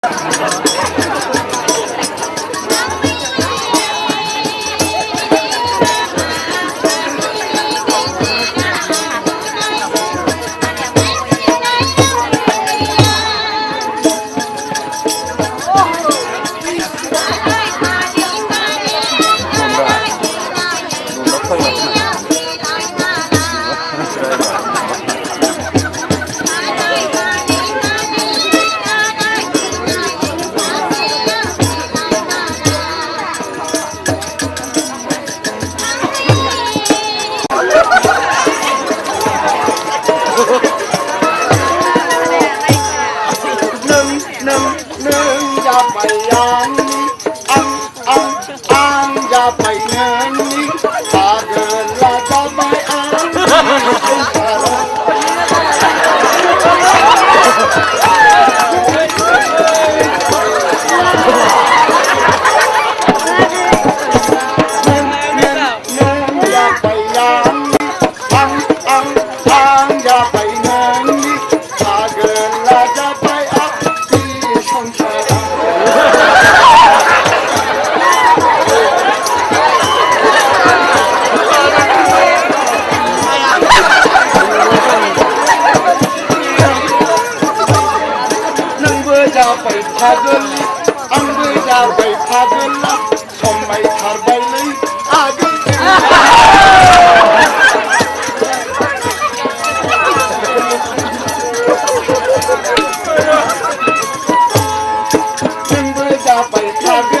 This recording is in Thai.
อย่าไปยังอย่าไปเงินถ้าเกินเราจะไม่อย่าไปยังอย่าไปเงินถ้าเกินเราจะไปที่ชงเชยไปพาเดินอังเบยาไปพาเดินละสมัยทาร์ใบเลยอาเกนอังเบยาไปพาเดิน